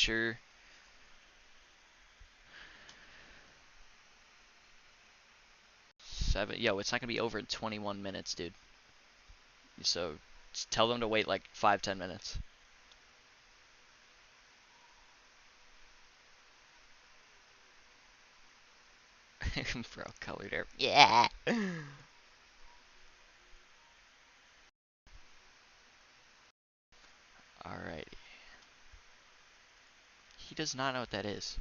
sure. Seven. Yo, it's not gonna be over in 21 minutes, dude. So just tell them to wait like 5-10 minutes. Bro, colored air. Yeah. Alrighty. He does not know what that is.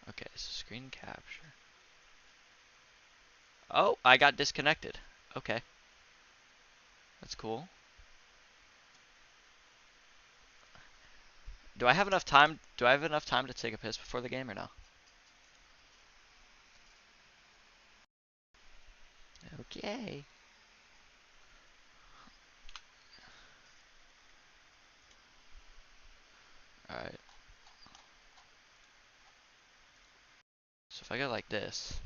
Okay, so screen capture. Oh, I got disconnected. Okay, that's cool. Do I have enough time? Do I have enough time to take a piss before the game or no? Okay. Alright. So if I go like this,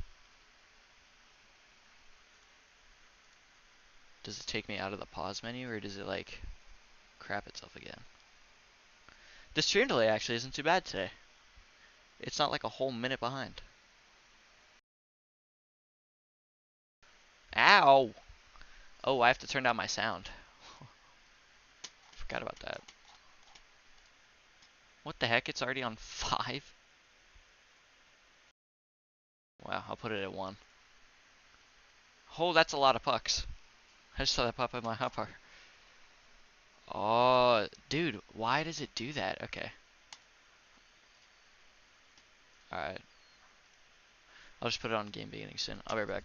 does it take me out of the pause menu or does it like crap itself again? The stream delay actually isn't too bad today. It's not like a whole minute behind. Ow! Oh, I have to turn down my sound. Forgot about that. What the heck? It's already on 5? Wow, I'll put it at 1. Oh, that's a lot of pucks. I just saw that pop in my hotbar. Oh, dude, why does it do that? Okay. Alright. I'll just put it on game beginning soon. I'll be right back.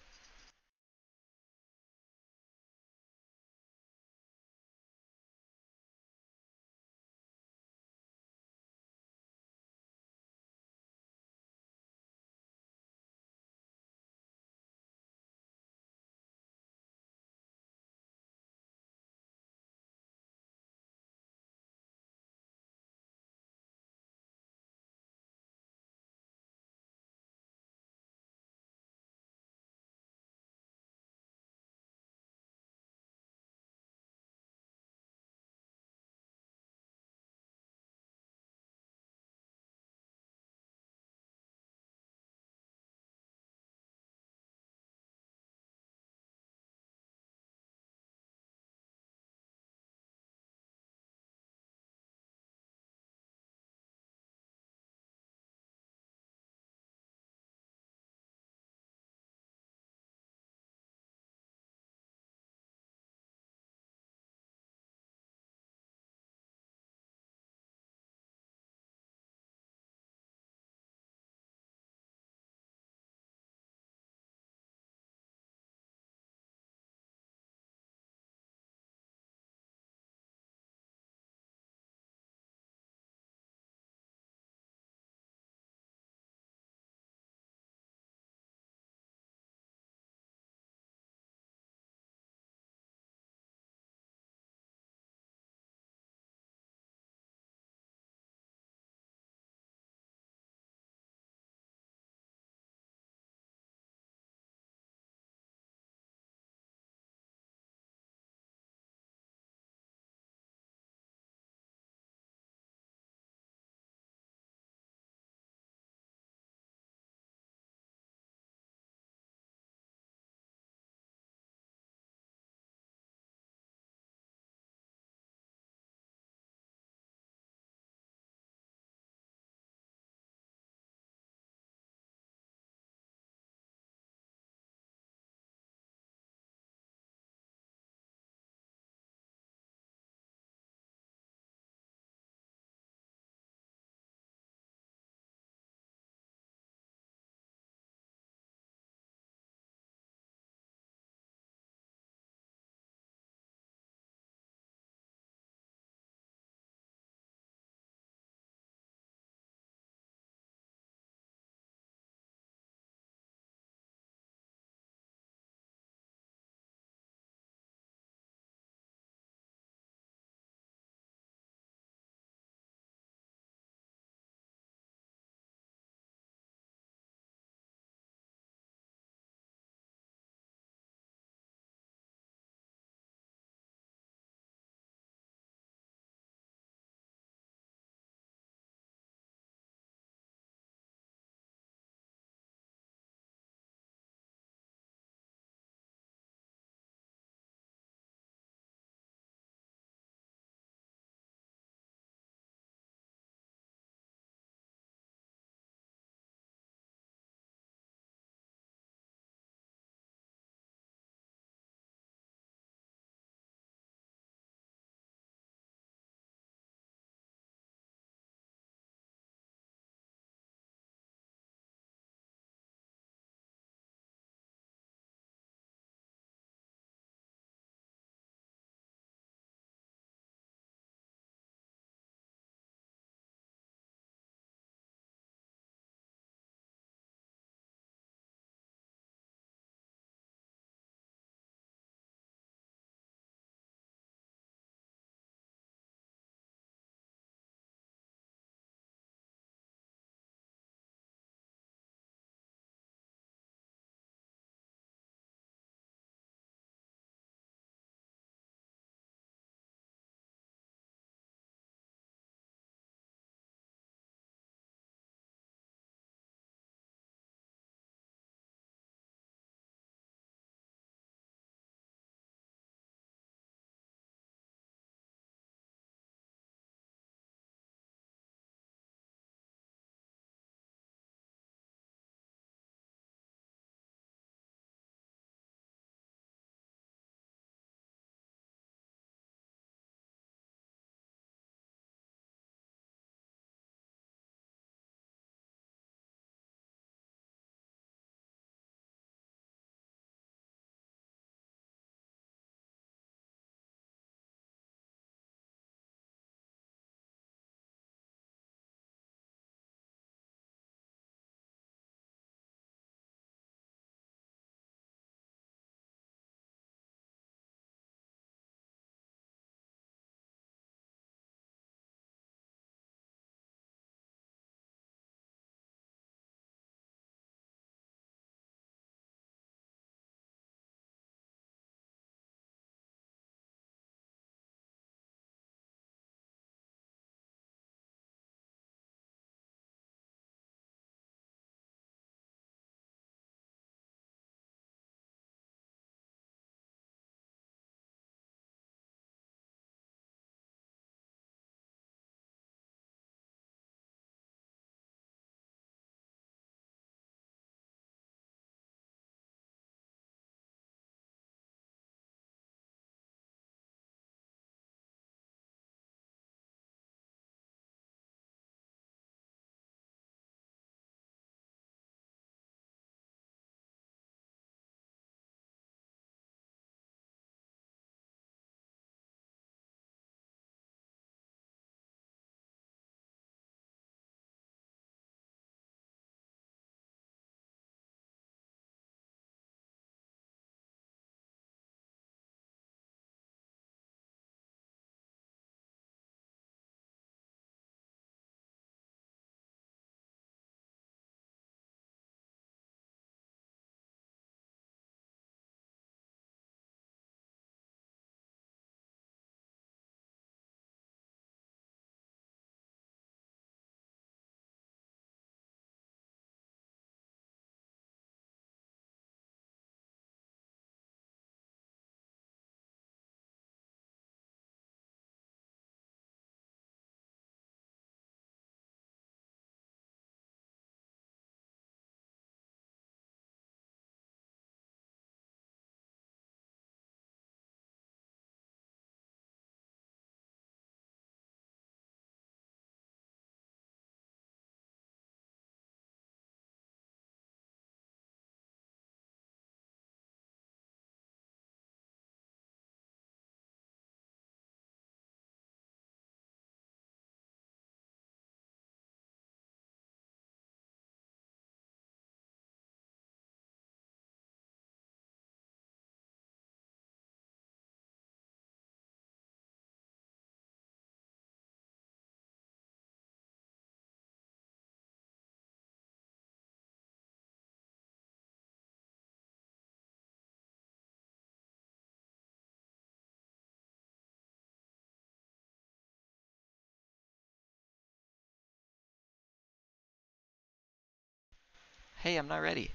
Hey, I'm not ready.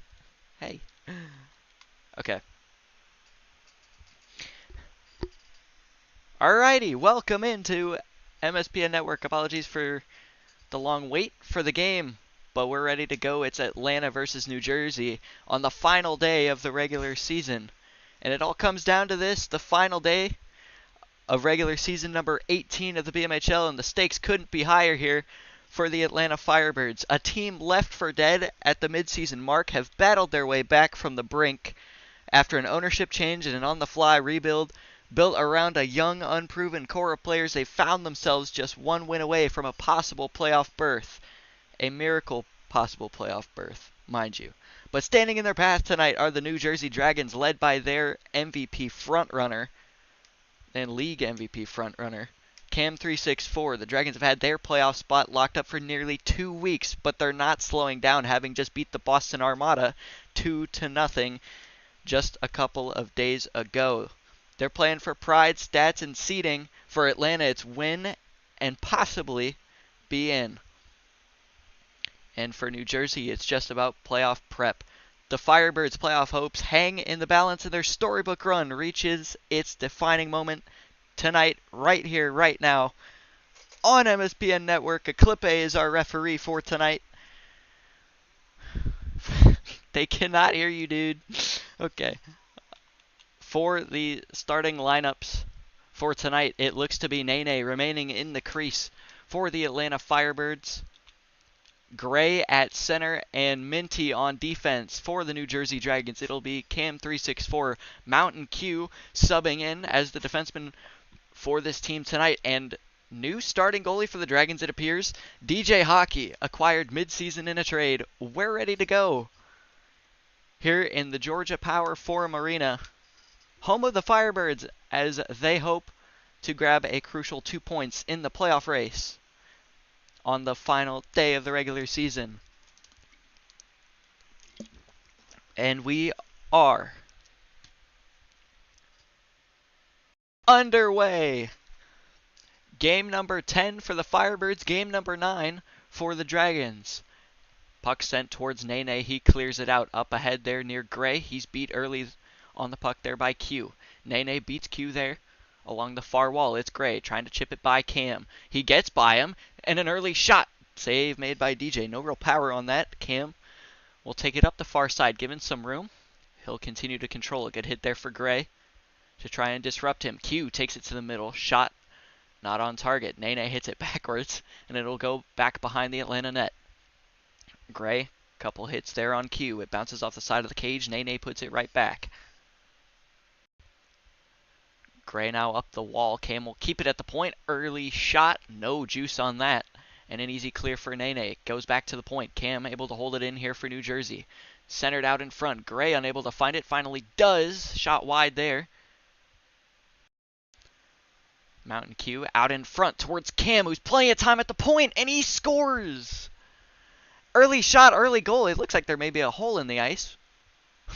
Hey. Okay. Alrighty, welcome into MSPN Network. Apologies for the long wait for the game, but we're ready to go. It's Atlanta versus New Jersey on the final day of the regular season. And it all comes down to this, the final day of regular season number 18 of the Bmhl, and the stakes couldn't be higher here for the Atlanta Firebirds. A team left for dead at the midseason mark have battled their way back from the brink after an ownership change and an on-the-fly rebuild built around a young, unproven core of players. They found themselves just one win away from a possible playoff berth. A miracle possible playoff berth, mind you. But standing in their path tonight are the New Jersey Dragons, led by their MVP frontrunner and league MVP frontrunner, Cam364. The Dragons have had their playoff spot locked up for nearly 2 weeks, but they're not slowing down, having just beat the Boston Armada 2-0 just a couple of days ago. They're playing for pride, stats, and seeding. For Atlanta, it's win and possibly be in. And for New Jersey, it's just about playoff prep. The Firebirds' playoff hopes hang in the balance, and their storybook run reaches its defining moment tonight, right here, right now, on MSPN Network. Eclipse is our referee for tonight. They cannot hear you, dude. Okay. For the starting lineups for tonight, it looks to be Nene remaining in the crease for the Atlanta Firebirds. Gray at center and Minty on defense for the New Jersey Dragons. It'll be Cam364, Mountain Q subbing in as the defenseman for this team tonight. And new starting goalie for the Dragons, it appears, DJ Hockey, acquired midseason in a trade. We're ready to go here in the Georgia Power Forum Arena, home of the Firebirds, as they hope to grab a crucial 2 points in the playoff race on the final day of the regular season. And we are underway. Game number 10 for the Firebirds, game number 9 for the Dragons. Puck sent towards Nene. He clears it out up ahead there near Gray. He's beat early on the puck there by Q. Nene beats Q there along the far wall. It's Gray trying to chip it by Cam. He gets by him, and an early shot. Save made by DJ. No real power on that. Cam will take it up the far side, given some room. He'll continue to control it. Good hit there for Gray to try and disrupt him. Q takes it to the middle. Shot not on target. Nene hits it backwards, and it'll go back behind the Atlanta net. Gray, couple hits there on Q. It bounces off the side of the cage. Nene puts it right back. Gray now up the wall. Cam will keep it at the point. Early shot. No juice on that. And an easy clear for Nene. Goes back to the point. Cam able to hold it in here for New Jersey. Centered out in front. Gray unable to find it. Finally does. Shot wide there. Mountain Q out in front towards Cam, who's plenty of time at the point, and he scores! Early shot, early goal. It looks like there may be a hole in the ice,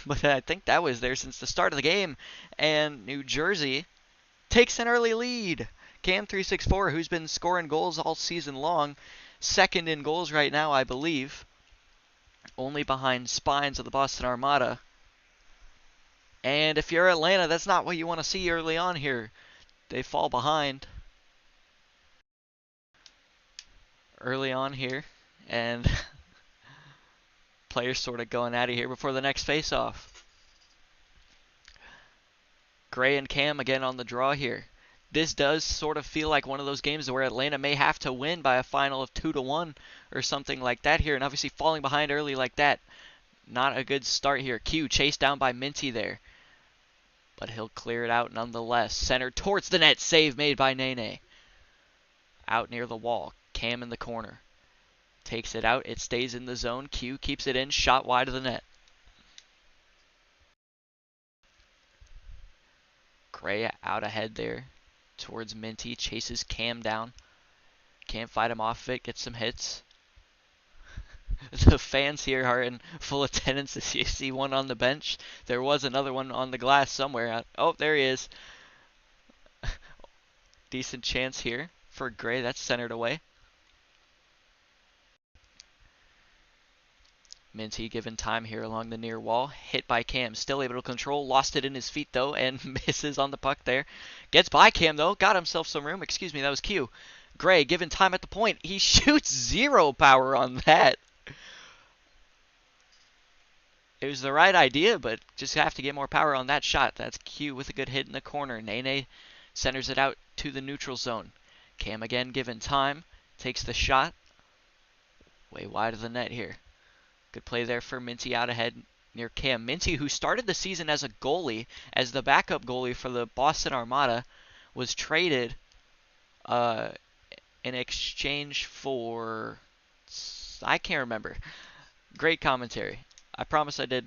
but I think that was there since the start of the game. And New Jersey takes an early lead. Cam364, who's been scoring goals all season long, second in goals right now, I believe. Only behind Spines of the Boston Armada. And if you're Atlanta, that's not what you want to see early on here. They fall behind early on here, and players sort of going out of here before the next face-off. Gray and Cam again on the draw here. This does sort of feel like one of those games where Atlanta may have to win by a final of 2-1 or something like that here. And obviously falling behind early like that, not a good start here. Q chased down by Minty there, but he'll clear it out nonetheless. Centered towards the net. Save made by Nene. Out near the wall. Cam in the corner. Takes it out. It stays in the zone. Q keeps it in. Shot wide of the net. Gray out ahead there towards Minty. Chases Cam down. Can't fight him off of it. Gets some hits. The fans here are in full attendance as you see one on the bench. There was another one on the glass somewhere. Oh, there he is. Decent chance here for Gray. That's centered away. Minty given time here along the near wall. Hit by Cam. Still able to control. Lost it in his feet, though, and misses on the puck there. Gets by Cam, though. Got himself some room. Excuse me, that was Q. Gray given time at the point. He shoots 0 power on that. It was the right idea, but just have to get more power on that shot. That's Q with a good hit in the corner. Nene centers it out to the neutral zone. Cam again given time. Takes the shot. Way wide of the net here. Good play there for Minty out ahead near Cam. Minty, who started the season as a goalie, as the backup goalie for the Boston Armada, was traded in exchange for... I can't remember. Great commentary. I promise I did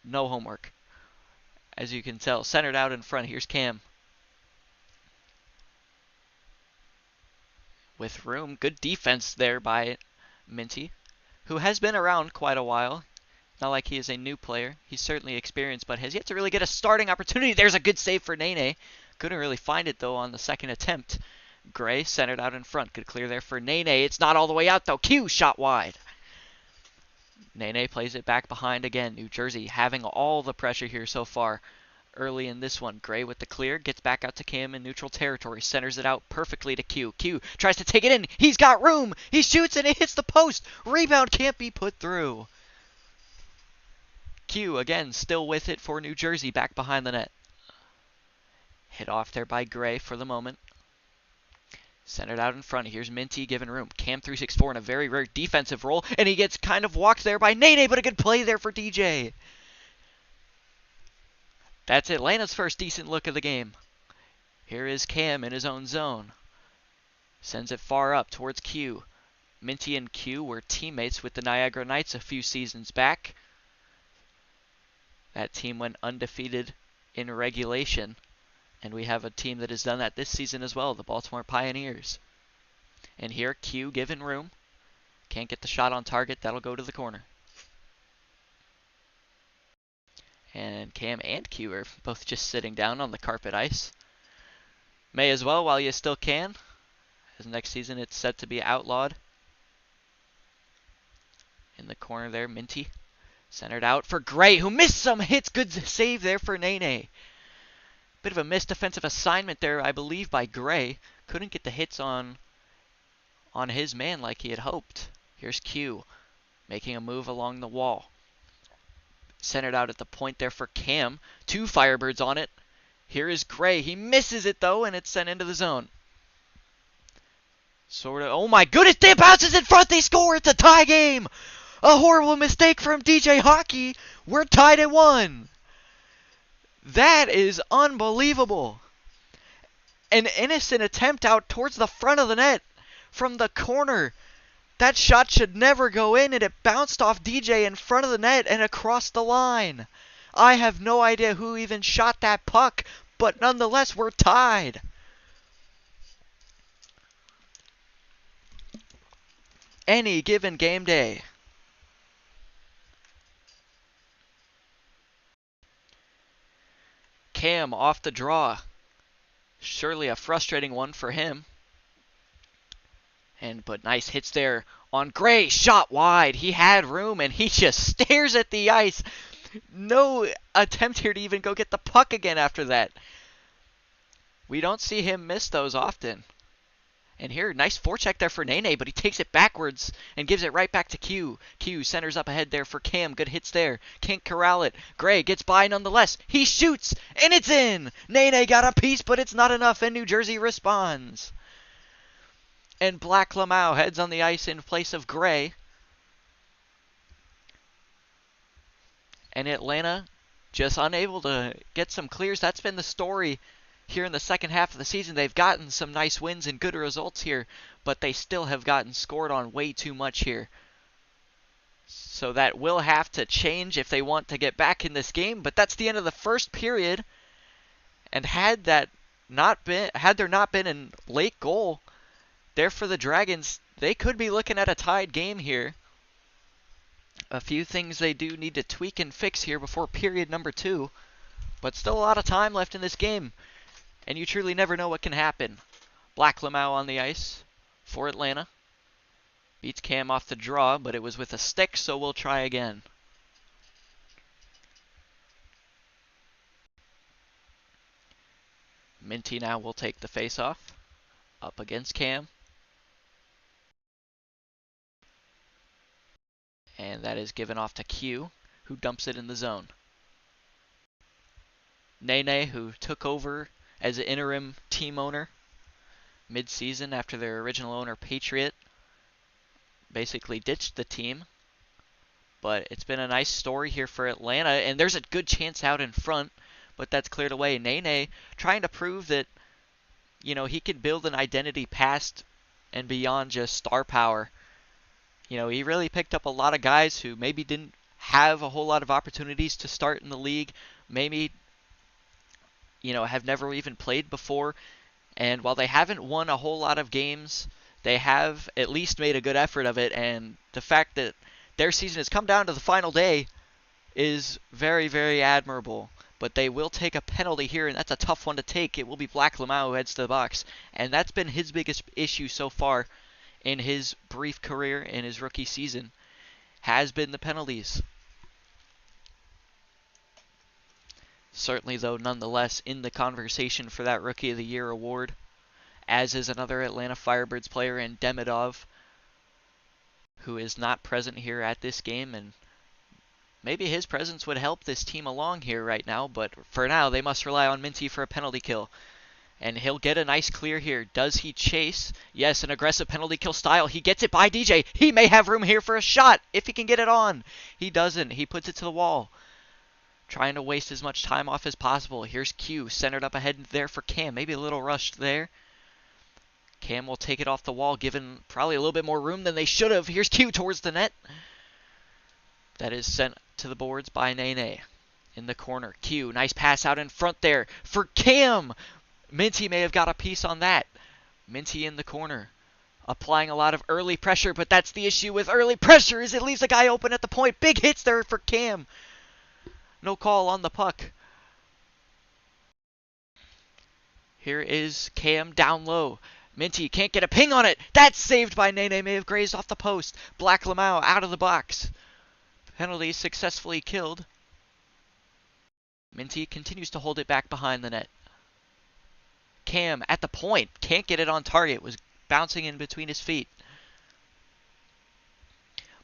no homework. As you can tell, centered out in front. Here's Cam. With room. Good defense there by Minty, who has been around quite a while. Not like he is a new player. He's certainly experienced, but has yet to really get a starting opportunity. There's a good save for Nene. Couldn't really find it, though, on the second attempt. Gray centered out in front. Good clear there for Nene. It's not all the way out, though. Q shot wide. Nene plays it back behind again. New Jersey having all the pressure here so far early in this one. Gray with the clear. Gets back out to Cam in neutral territory. Centers it out perfectly to Q. Q tries to take it in. He's got room. He shoots and it hits the post. Rebound can't be put through. Q again still with it for New Jersey back behind the net. Hit off there by Gray for the moment. Centered out in front. Here's Minty given room. Cam 364 in a very rare defensive role. And he gets kind of walked there by Nene, but a good play there for DJ. That's Atlanta's first decent look of the game. Here is Cam in his own zone. Sends it far up towards Q. Minty and Q were teammates with the Niagara Knights a few seasons back. That team went undefeated in regulation. And we have a team that has done that this season as well, the Baltimore Pioneers. And here, Q given room. Can't get the shot on target. That'll go to the corner. And Cam and Q are both just sitting down on the carpet ice. May as well while you still can, as next season it's set to be outlawed. In the corner there, Minty. Centered out for Gray, who missed some hits. Good save there for Nene. Bit of a missed defensive assignment there, I believe, by Gray. Couldn't get the hits on his man like he had hoped. Here's Q, making a move along the wall. Centered out at the point there for Cam. 2 Firebirds on it. Here is Gray. He misses it, though, and it's sent into the zone. Oh my goodness, it bounces in front. They score. It's a tie game. A horrible mistake from DJ Hockey. We're tied at 1. That is unbelievable. An innocent attempt out towards the front of the net from the corner. That shot should never go in, and it bounced off DJ in front of the net and across the line. I have no idea who even shot that puck, but nonetheless, we're tied. Any given game day. Cam off the draw. Surely a frustrating one for him. But nice hits there on Gray. Shot wide. He had room and he just stares at the ice. No attempt here to even go get the puck again after that. We don't see him miss those often. And here, nice forecheck there for Nene, but he takes it backwards and gives it right back to Q. Q centers up ahead there for Cam. Good hits there. Can't corral it. Gray gets by nonetheless. He shoots, and it's in. Nene got a piece, but it's not enough, and New Jersey responds. And Black Lamau heads on the ice in place of Gray. And Atlanta just unable to get some clears. That's been the story here in the second half of the season. They've gotten some nice wins and good results here, but they still have gotten scored on way too much here. So that will have to change if they want to get back in this game, but that's the end of the first period. And had there not been a late goal there for the Dragons, they could be looking at a tied game here. A few things they do need to tweak and fix here before period number 2, but still a lot of time left in this game. And you truly never know what can happen. Black Lamau on the ice for Atlanta. Beats Cam off the draw, but it was with a stick, so we'll try again. Minty now will take the face-off. Up against Cam. And that is given off to Q, who dumps it in the zone. Nene, who took over as an interim team owner mid-season after their original owner, Patriot, basically ditched the team. But it's been a nice story here for Atlanta, and there's a good chance out in front, but that's cleared away. Nene trying to prove that, you know, he can build an identity past and beyond just star power. You know, he really picked up a lot of guys who maybe didn't have a whole lot of opportunities to start in the league, maybe, you know, have never even played before. And while they haven't won a whole lot of games, they have at least made a good effort of it. And the fact that their season has come down to the final day is very, very admirable. But they will take a penalty here, and that's a tough one to take. It will be Black Lamau who heads to the box. And that's been his biggest issue so far in his brief career in his rookie season, has been the penalties. Certainly, though, nonetheless, in the conversation for that Rookie of the Year award, as is another Atlanta Firebirds player in Demidov, who is not present here at this game, and maybe his presence would help this team along here right now, but for now, they must rely on Minty for a penalty kill. And he'll get a nice clear here. Does he chase? Yes, an aggressive penalty kill style. He gets it by DJ. He may have room here for a shot if he can get it on. He doesn't. He puts it to the wall. Trying to waste as much time off as possible. Here's Q centered up ahead there for Cam. Maybe a little rushed there. Cam will take it off the wall, given probably a little bit more room than they should have. Here's Q towards the net. That is sent to the boards by Nene in the corner. Q, nice pass out in front there for Cam. Minty may have got a piece on that. Minty in the corner, applying a lot of early pressure, but that's the issue with early pressure, is it leaves a guy open at the point. Big hits there for Cam. No call on the puck. Here is Cam down low. Minty can't get a ping on it. That's saved by Nene, may have grazed off the post. Black Lamau out of the box. Penalty successfully killed. Minty continues to hold it back behind the net. Cam at the point. Can't get it on target. Was bouncing in between his feet.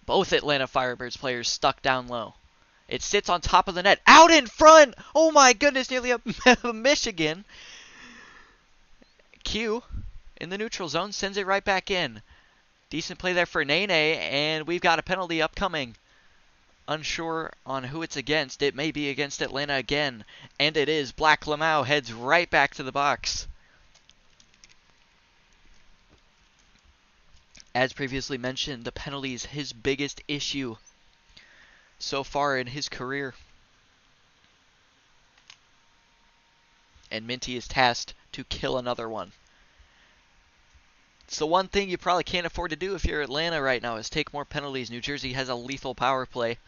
Both Atlanta Firebirds players stuck down low. It sits on top of the net. Out in front! Oh my goodness, nearly a Michigan. Q in the neutral zone sends it right back in. Decent play there for Nene, and we've got a penalty upcoming. Unsure on who it's against. It may be against Atlanta again. And it is. Black Lamau heads right back to the box. As previously mentioned, the penalty is his biggest issue so far in his career. And Minty is tasked to kill another one. It's the one thing you probably can't afford to do if you're Atlanta right now, is take more penalties. New Jersey has a lethal power play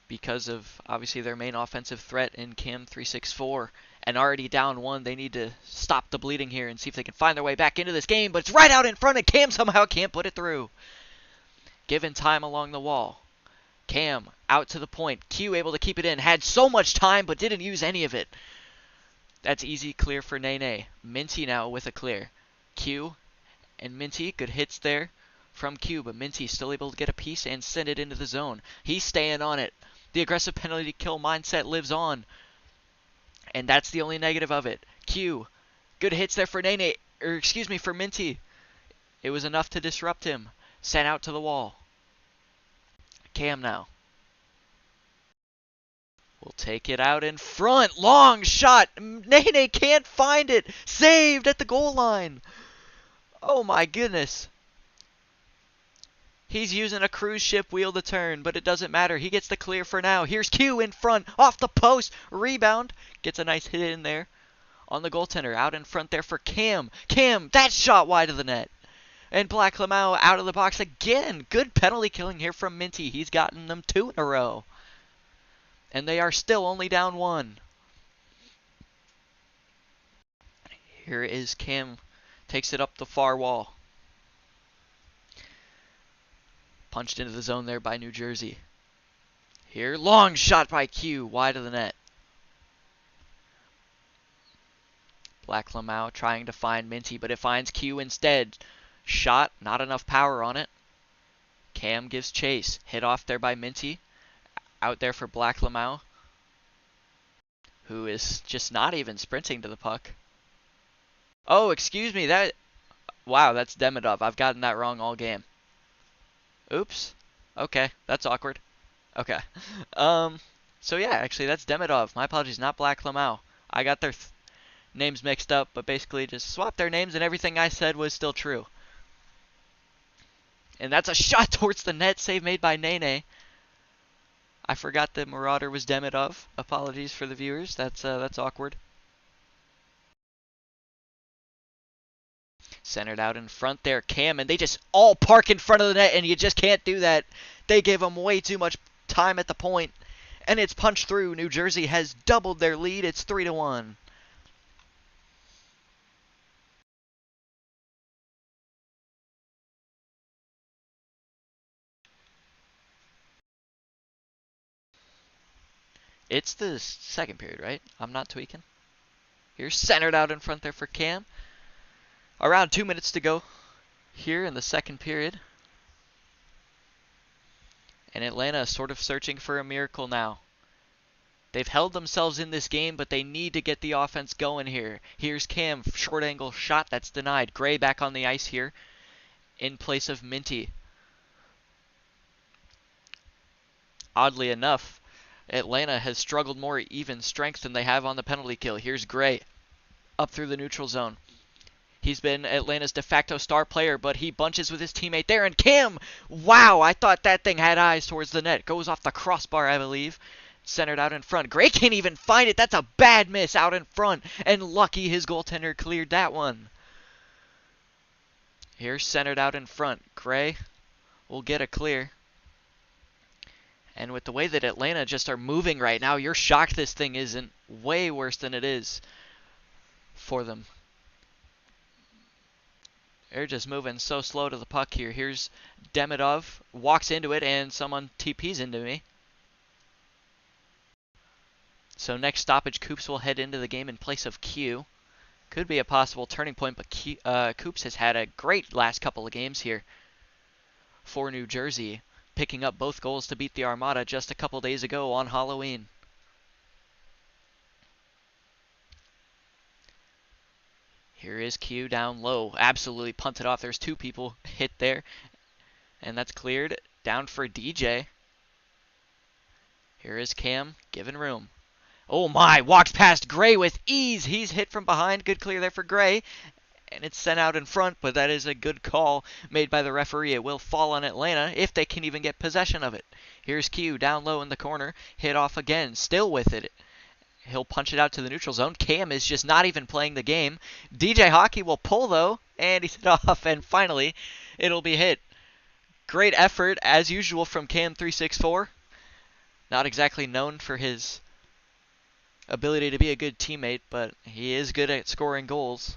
because of, obviously, their main offensive threat in Cam 364. And already down one, they need to stop the bleeding here and see if they can find their way back into this game. But it's right out in front, and Cam somehow can't put it through. Given time along the wall. Cam out to the point. Q able to keep it in. Had so much time, but didn't use any of it. That's easy clear for Nene. Minty now with a clear. Q and Minty, good hits there from Q, but Minty still able to get a piece and send it into the zone. He's staying on it. The aggressive penalty kill mindset lives on. And that's the only negative of it. Q, good hits there for Nene, for Minty. It was enough to disrupt him. Sent out to the wall. Cam now. We'll take it out in front. Long shot. Nene can't find it. Saved at the goal line. Oh my goodness. He's using a cruise ship wheel to turn, but it doesn't matter. He gets the clear for now. Here's Q in front. Off the post. Rebound. Gets a nice hit in there on the goaltender. Out in front there for Cam. Cam, that shot wide of the net. And Black Lamau out of the box again. Good penalty killing here from Minty. He's gotten them 2 in a row. And they are still only down 1. Here is Cam. Takes it up the far wall. Punched into the zone there by New Jersey. Here, long shot by Q, wide of the net. Black Lamau trying to find Minty, but it finds Q instead. Shot, not enough power on it. Cam gives chase. Hit off there by Minty. Out there for Black Lamau, who is just not even sprinting to the puck. Oh, excuse me, wow, that's Demidov. I've gotten that wrong all game. Oops. Okay, that's awkward. Okay. So yeah, actually that's Demidov. My apologies, not Black Lamau. I got their names mixed up, but basically just swapped their names and everything I said was still true. And that's a shot towards the net, save made by Nene. I forgot that Marauder was Demidov. Apologies for the viewers. That's awkward. Centered out in front there, Cam, and they just all park in front of the net, and you just can't do that. They give them way too much time at the point, and it's punched through. New Jersey has doubled their lead. It's 3-1. It's the second period, right? I'm not tweaking. Here's centered out in front there for Cam. Around 2 minutes to go here in the second period. And Atlanta is sort of searching for a miracle now. They've held themselves in this game, but they need to get the offense going here. Here's Cam, short angle shot that's denied. Gray back on the ice here in place of Minty. Oddly enough, Atlanta has struggled more even strength than they have on the penalty kill. Here's Gray up through the neutral zone. He's been Atlanta's de facto star player, but he bunches with his teammate there. And Cam, wow, I thought that thing had eyes towards the net. Goes off the crossbar, I believe. Centered out in front. Gray can't even find it. That's a bad miss out in front. And lucky his goaltender cleared that one. Here's centered out in front. Gray will get a clear. And with the way that Atlanta just are moving right now, you're shocked this thing isn't way worse than it is for them. They're just moving so slow to the puck here. Here's Demidov. Walks into it, and someone TPs into me. So next stoppage, Coops will head into the game in place of Q. Could be a possible turning point, but Coops has had a great last couple of games here for New Jersey, picking up both goals to beat the Armada just a couple days ago on Halloween. Here is Q down low. Absolutely punted off. There's two people hit there. And that's cleared. Down for DJ. Here is Cam, given room. Oh my, walks past Gray with ease. He's hit from behind. Good clear there for Gray. And it's sent out in front, but that is a good call made by the referee. It will fall on Atlanta if they can even get possession of it. Here's Q down low in the corner. Hit off again. Still with it. He'll punch it out to the neutral zone. Cam is just not even playing the game. DJ Hockey will pull, though, and he's hit off, and finally, it'll be hit. Great effort, as usual, from Cam364. Not exactly known for his ability to be a good teammate, but he is good at scoring goals.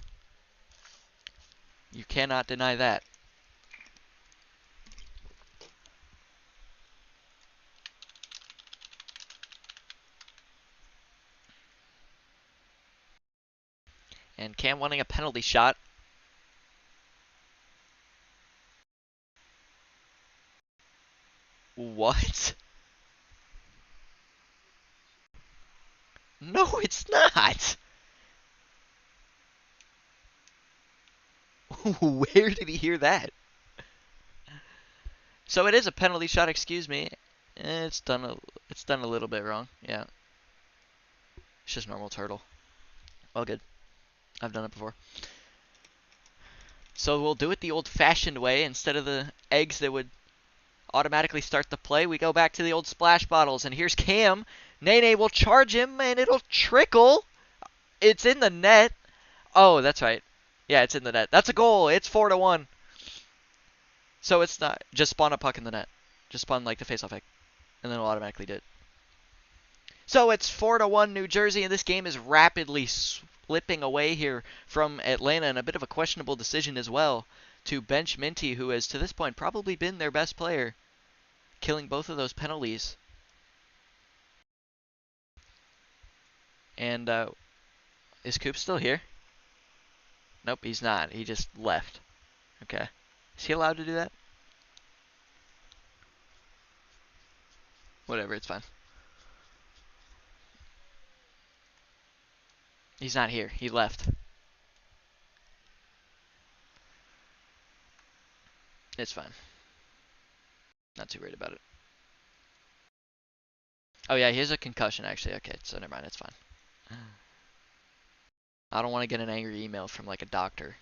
You cannot deny that. And Cam wanting a penalty shot. What? No, it's not. Where did he hear that? So it is a penalty shot, excuse me. It's done a little bit wrong. Yeah. It's just normal turtle. All good. I've done it before. So we'll do it the old-fashioned way. Instead of the eggs that would automatically start the play, we go back to the old splash bottles. And here's Cam. Nene will charge him, and it'll trickle. It's in the net. Oh, that's right. Yeah, it's in the net. That's a goal. It's 4-1. So it's not. Just spawn a puck in the net. Just spawn like the face-off egg. And then it'll automatically do it. So it's 4-1 New Jersey, and this game is rapidly slipping away here from Atlanta, and a bit of a questionable decision as well to bench Minty, who has to this point probably been their best player. killing both of those penalties. And is Coop still here? Nope, he's not. He just left. Okay. Is he allowed to do that? Whatever, it's fine. He's not here. He left. It's fine. Not too worried about it. Oh yeah, he has a concussion actually. Okay, so never mind, it's fine. I don't want to get an angry email from like a doctor.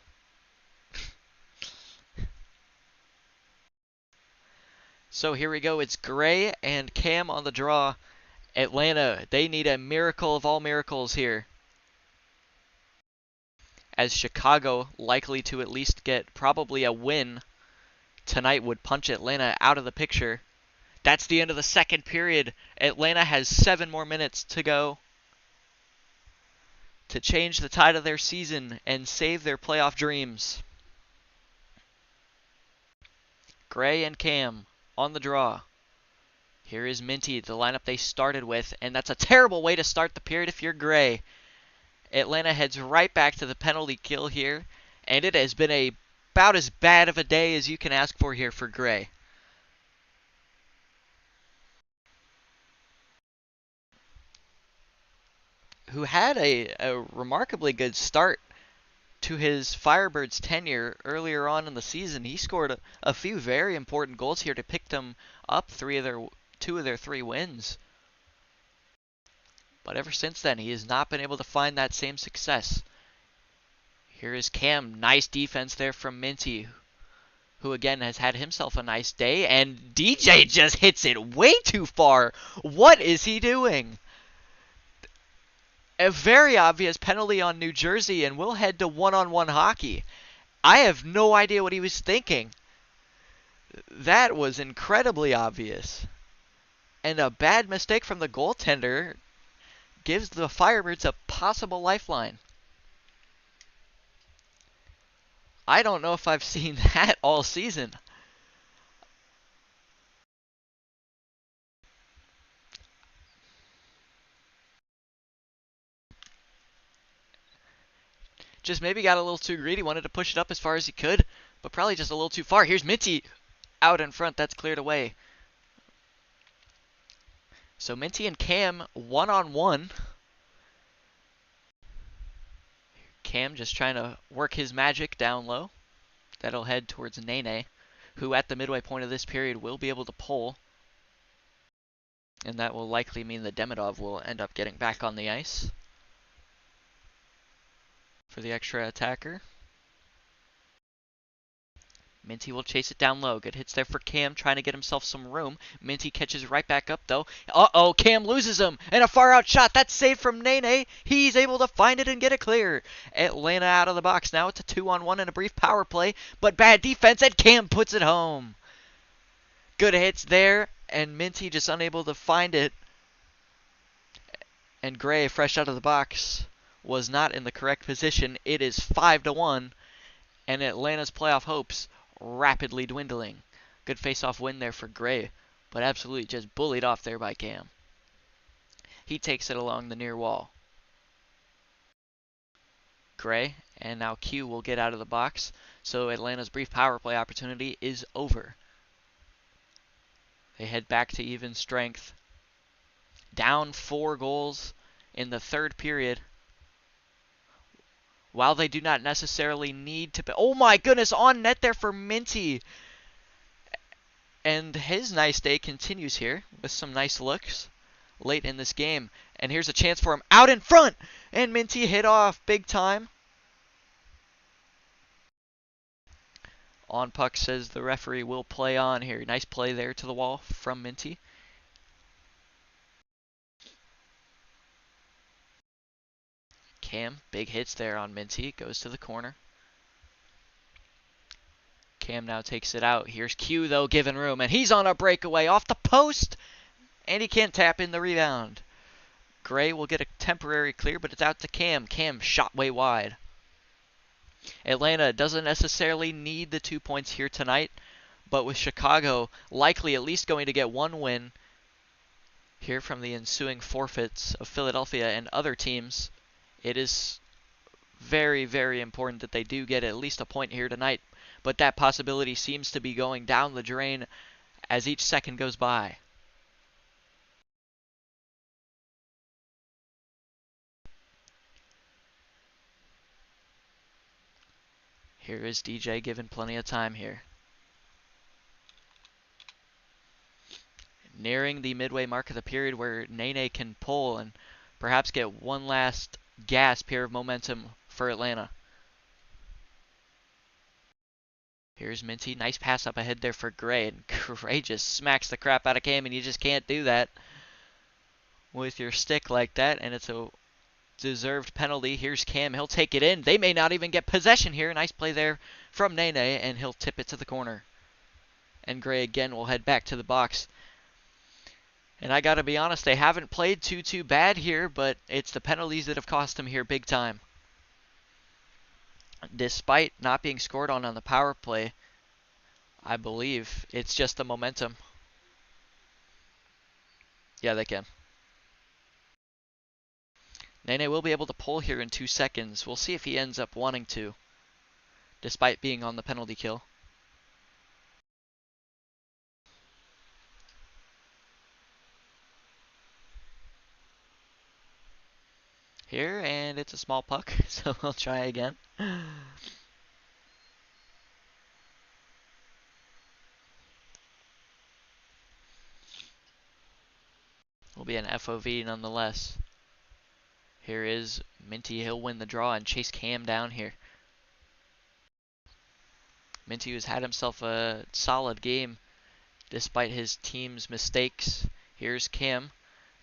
So here we go. It's Gray and Cam on the draw. Atlanta, they need a miracle of all miracles here. As Chicago, likely to at least get probably a win tonight, would punch Atlanta out of the picture. That's the end of the second period. Atlanta has 7 more minutes to go to change the tide of their season and save their playoff dreams. Gray and Cam on the draw. Here is Minty, the lineup they started with, and that's a terrible way to start the period if you're Gray. Atlanta heads right back to the penalty kill here, and it has been about as bad of a day as you can ask for here for Gray. Who had a remarkably good start to his Firebirds tenure earlier on in the season. He scored a few very important goals here to pick them up 2 of their 3 wins. But ever since then, he has not been able to find that same success. Here is Cam. Nice defense there from Minty, who again has had himself a nice day. And DJ just hits it way too far. What is he doing? A very obvious penalty on New Jersey, and we'll head to one-on-one hockey. I have no idea what he was thinking. That was incredibly obvious. And a bad mistake from the goaltender gives the Firebirds a possible lifeline. I don't know if I've seen that all season. Just maybe got a little too greedy, wanted to push it up as far as he could, but probably just a little too far. Here's Minty out in front. That's cleared away. So Minty and Cam one-on-one. Cam just trying to work his magic down low. That'll head towards Nene, who at the midway point of this period will be able to pull. And that will likely mean that Demidov will end up getting back on the ice for the extra attacker. Minty will chase it down low. Good hits there for Cam, trying to get himself some room. Minty catches right back up, though. Uh-oh, Cam loses him. And a far-out shot. That's saved from Nene. He's able to find it and get it clear. Atlanta out of the box. Now it's a 2-on-1 and a brief power play. But bad defense, and Cam puts it home. Good hits there, and Minty just unable to find it. And Gray, fresh out of the box, was not in the correct position. It is 5-1, and Atlanta's playoff hopes rapidly dwindling. Good face-off win there for Gray, but absolutely just bullied off there by Cam. He takes it along the near wall. Gray, and now Q will get out of the box, so Atlanta's brief power play opportunity is over. They head back to even strength. Down 4 goals in the third period. While they do not necessarily need to... Oh my goodness, on net there for Minty. And his nice day continues here with some nice looks late in this game. And here's a chance for him out in front. And Minty hit off big time. On puck says the referee will play on here. Nice play there to the wall from Minty. Cam, big hits there on Minty. Goes to the corner. Cam now takes it out. Here's Q, though, given room. And he's on a breakaway off the post. And he can't tap in the rebound. Gray will get a temporary clear, but it's out to Cam. Cam shot way wide. Atlanta doesn't necessarily need the 2 points here tonight, But with Chicago likely at least going to get one win here from the ensuing forfeits of Philadelphia and other teams, it is very, very important that they do get at least a point here tonight. But that possibility seems to be going down the drain as each second goes by. Here is DJ given plenty of time here. Nearing the midway mark of the period where Nene can pull and perhaps get one last gasp here of momentum for Atlanta. Here's Minty. Nice pass up ahead there for Gray. And Gray just smacks the crap out of Cam, and you just can't do that with your stick like that. And it's a deserved penalty. Here's Cam. He'll take it in. They may not even get possession here. Nice play there from Nene, and he'll tip it to the corner. And Gray again will head back to the box. And I gotta be honest, they haven't played too bad here, but it's the penalties that have cost them here big time. Despite not being scored on the power play, I believe it's just the momentum. Yeah, they can. Nene will be able to pull here in 2 seconds. We'll see if he ends up wanting to, despite being on the penalty kill. Here, and it's a small puck, so we'll try again. Will be an FOV nonetheless. Here is Minty. He'll win the draw and chase Cam down here. Minty has had himself a solid game despite his team's mistakes. Here's Cam.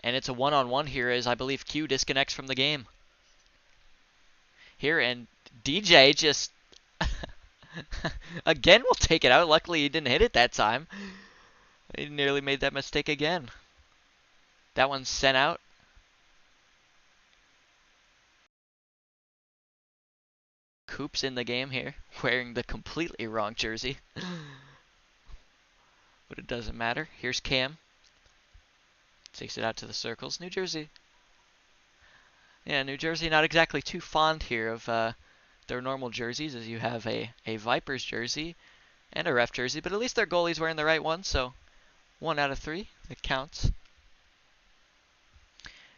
And it's a one-on-one here as I believe Q disconnects from the game. Here, and DJ just again will take it out. Luckily he didn't hit it that time. He nearly made that mistake again. That one's sent out. Coop's in the game here, wearing the completely wrong jersey. But it doesn't matter. Here's Cam. Takes it out to the circles. New Jersey. Yeah, New Jersey not exactly too fond here of their normal jerseys, as you have a Vipers jersey and a Ref jersey, but at least their goalie's wearing the right one, so 1 out of 3. It counts.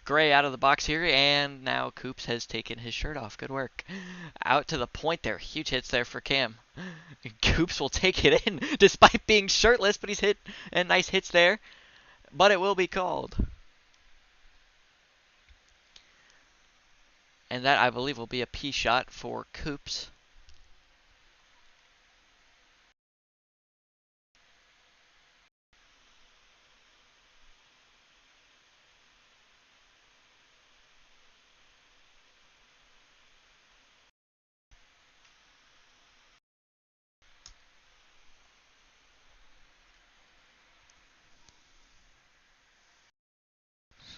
Gray out of the box here, and now Coops has taken his shirt off. Good work. Out to the point there. Huge hits there for Cam. Coops will take it in despite being shirtless, but he's hit, and nice hits there. But it will be called. And that, I believe, will be a P shot for Coops.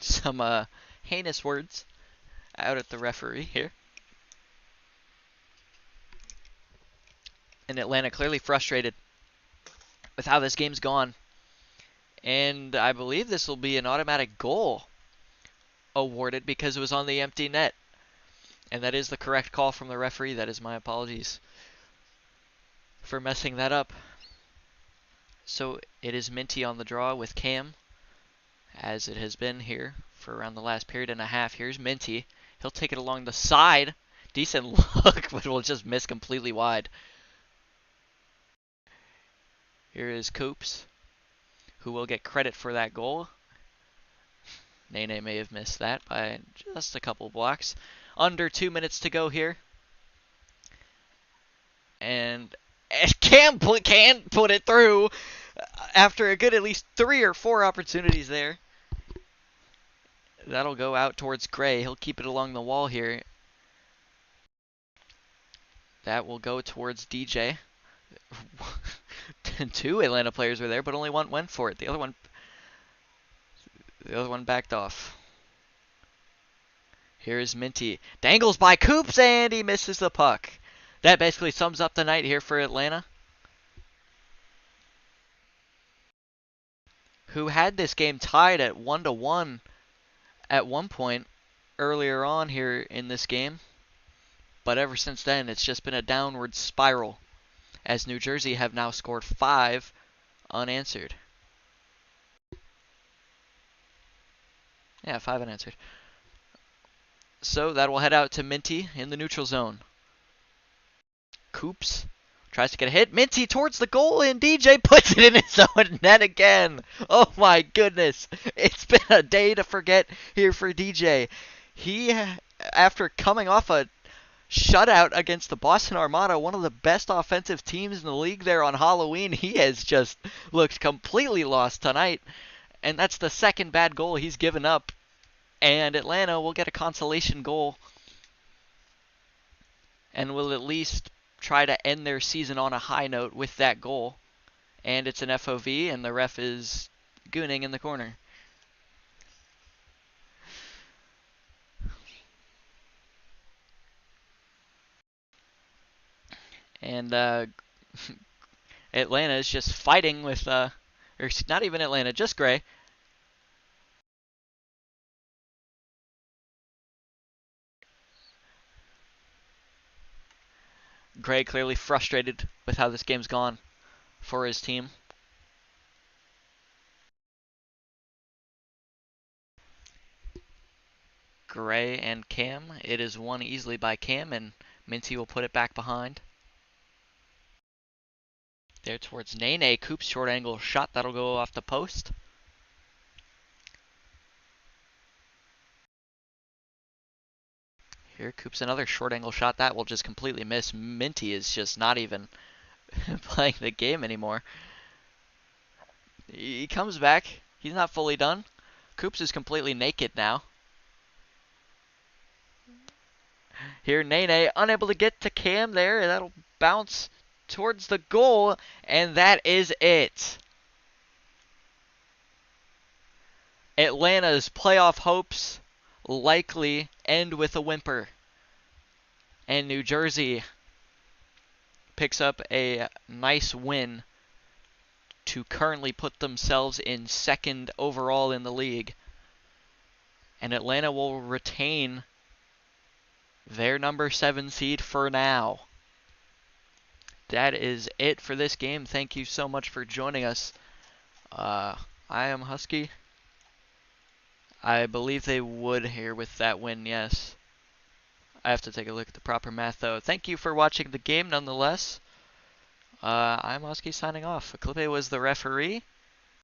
Some heinous words out at the referee here. And Atlanta clearly frustrated with how this game's gone. And I believe this will be an automatic goal awarded because it was on the empty net. And that is the correct call from the referee. That is my apologies for messing that up. So it is Minty on the draw with Cam, as it has been here for around the last period and a half. Here's Minty. He'll take it along the side. Decent look, but will just miss completely wide. Here is Coops, who will get credit for that goal. Nene may have missed that by just a couple blocks. Under 2 minutes to go here. And Cam can't put it through after a good at least 3 or 4 opportunities there. That'll go out towards Gray. He'll keep it along the wall here. That will go towards DJ. 2 Atlanta players were there, but only one went for it. The other one backed off. Here's Minty. Dangles by Coops, and he misses the puck. That basically sums up the night here for Atlanta. who had this game tied at 1-1 at one point earlier on here in this game. But ever since then, it's just been a downward spiral, as New Jersey have now scored 5 unanswered. Yeah, 5 unanswered. So that will head out to Minty in the neutral zone. Coops tries to get a hit. Minty towards the goal, and DJ puts it in his own net again. Oh my goodness. It's been a day to forget here for DJ. He, after coming off a shutout against the Boston Armada, one of the best offensive teams in the league there on Halloween, he has just looked completely lost tonight. And that's the second bad goal he's given up. And Atlanta will get a consolation goal and will at least try to end their season on a high note with that goal. And it's an FOV, and the ref is gooning in the corner. And Atlanta is just fighting with, or not even Atlanta, just Gray. Gray clearly frustrated with how this game's gone for his team. Gray and Cam. It is won easily by Cam, and Minty will put it back behind. There towards Nene. Coop's short angle shot. That'll go off the post. Here, Coop's another short angle shot. That will just completely miss. Minty is just not even playing the game anymore. He comes back. He's not fully done. Coops is completely naked now. Here, Nene unable to get to Cam there. That'll bounce towards the goal, and that is it. Atlanta's playoff hopes likely end with a whimper. And New Jersey picks up a nice win to currently put themselves in second overall in the league. And Atlanta will retain their number 7 seed for now. That is it for this game. Thank you so much for joining us. I am Husky. I believe they would here with that win, yes. I have to take a look at the proper math, though. Thank you for watching the game, nonetheless. I'm Husky signing off. Clippe was the referee.